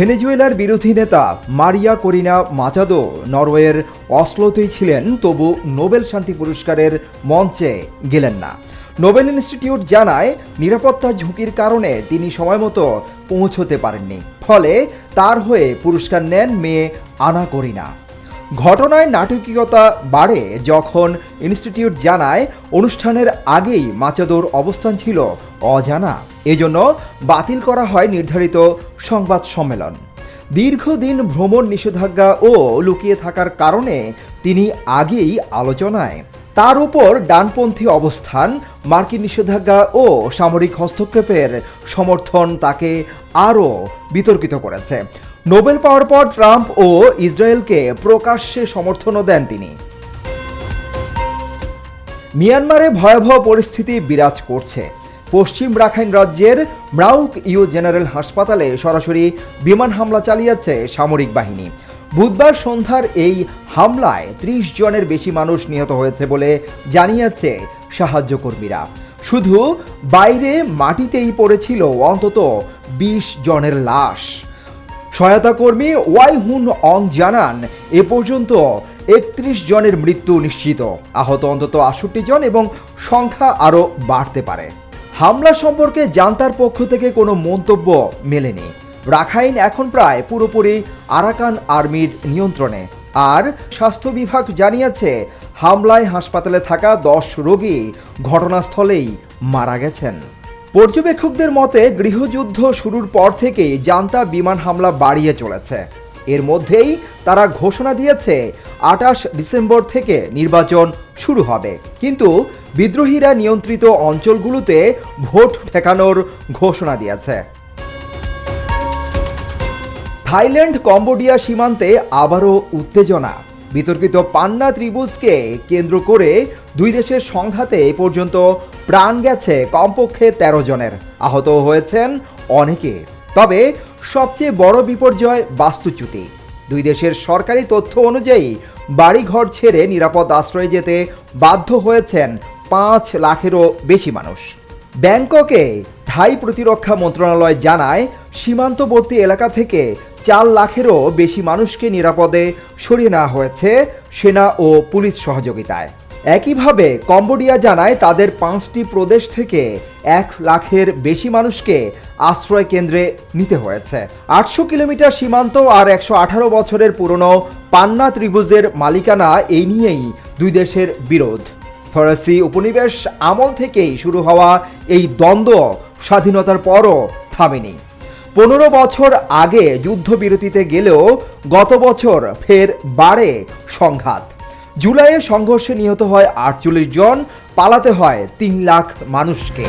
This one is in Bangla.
ভেনেজুয়েলার বিরোধী নেতা মারিয়া করিনা মাচাদো নরওয়ের অসলোতেই ছিলেন, তবু নোবেল শান্তি পুরস্কারের মঞ্চে গেলেন না। নোবেল ইনস্টিটিউট জানায়, নিরাপত্তার ঝুঁকির কারণে তিনি সময়মতো পৌঁছতে পারেননি। ফলে তার হয়ে পুরস্কার নেন মেয়ে আনা করিনা। ঘটনায় নাটকীয়তা বাড়ে যখন ইনস্টিটিউট জানায় অনুষ্ঠানের আগেই মাচাদোর অবস্থান ছিল অজানা। এজন্য বাতিল করা হয় নির্ধারিত সংবাদ সম্মেলন। দীর্ঘদিন ভ্রমণ নিষেধাজ্ঞা ও লুকিয়ে থাকার কারণে তিনি আগেই আলোচনায়। তার উপর ডানপন্থী অবস্থান, মার্কিন নিষেধাজ্ঞা ও সামরিক হস্তক্ষেপের সমর্থন তাকে আরও বিতর্কিত করেছে। নোবেল পাওয়ার পর ট্রাম্প ও ইসরায়েলকে প্রকাশ্যে সমর্থনও দেন তিনি। মিয়ানমারে ভয়াবহ পরিস্থিতি বিরাজ করছে। পশ্চিম রাখাইন রাজ্যের ম্রাউক ইউ জেনারেল হাসপাতালে সরাসরি বিমান হামলা চালিয়েছে সামরিক বাহিনী। বুধবার সন্ধ্যার এই হামলায় 30 জনের বেশি মানুষ নিহত হয়েছে বলে জানিয়েছে সাহায্যকর্মীরা। শুধু বাইরে মাটিতেই পড়েছিল অন্তত 20 জনের লাশ। সহায়তা কর্মী ওয়াই হুন অং জানান, এ পর্যন্ত 31 জনের মৃত্যু নিশ্চিত, আহত অন্তত 68 জন এবং সংখ্যা আরও বাড়তে পারে। হামলা সম্পর্কে জান্তার পক্ষ থেকে কোনো মন্তব্য মেলেনি। রাখাইন এখন প্রায় পুরোপুরি আরাকান আর্মির নিয়ন্ত্রণে। আর স্বাস্থ্য বিভাগ জানিয়েছে, হামলায় হাসপাতালে থাকা 10 রোগী ঘটনাস্থলেই মারা গেছেন। পর্যবেক্ষকদের মতে, গৃহযুদ্ধ শুরুর পর থেকেই জান্তা বিমান হামলা বাড়িয়ে চলেছে। এর মধ্যেই তারা ঘোষণা দিয়েছে 28 ডিসেম্বর থেকে নির্বাচন শুরু হবে, কিন্তু বিদ্রোহীরা নিয়ন্ত্রিত অঞ্চলগুলোতে ভোট ঠেকানোর ঘোষণা দিয়েছে। থাইল্যান্ড কম্বোডিয়া সীমান্তে আবারও উত্তেজনা। বিতর্কিত পান্না ত্রিভুজকে কেন্দ্র করে দুই দেশের সংঘাতে এ পর্যন্ত প্রাণ গেছে কমপক্ষে 13 জনের, আহত হয়েছেন অনেকে। তবে সবচেয়ে বড় বিপর্যয় বাস্তুচ্যুতি। দুই দেশের সরকারি তথ্য অনুযায়ী বাড়িঘর ছেড়ে নিরাপদ আশ্রয়ে যেতে বাধ্য হয়েছেন 5 লাখেরও বেশি মানুষ। ব্যাংককে থাই প্রতিরক্ষা মন্ত্রণালয় জানায়, সীমান্তবর্তী এলাকা থেকে 4 লাখেরও বেশি মানুষকে নিরাপদে সরিয়ে নেওয়া হয়েছে সেনা ও পুলিশ সহযোগিতায়। একইভাবে কম্বোডিয়া জানায়, তাদের 5টি প্রদেশ থেকে 1 লাখের বেশি মানুষকে আশ্রয় কেন্দ্রে নিতে হয়েছে। 800 কিলোমিটার সীমান্ত আর 118 বছরের পুরনো পান্না ত্রিভুজের মালিকানা, এই নিয়েই দুই দেশের বিরোধ। ফরাসি উপনিবেশ আমল থেকেই শুরু হওয়া এই দ্বন্দ্ব স্বাধীনতার পরও থামেনি। 15 বছর আগে যুদ্ধবিরতিতে গেলেও গত বছর ফের বাড়ে সংঘাত। জুলাইয়ে সংঘর্ষে নিহত হয় 48 জন, পালাতে হয় 3 লাখ মানুষকে।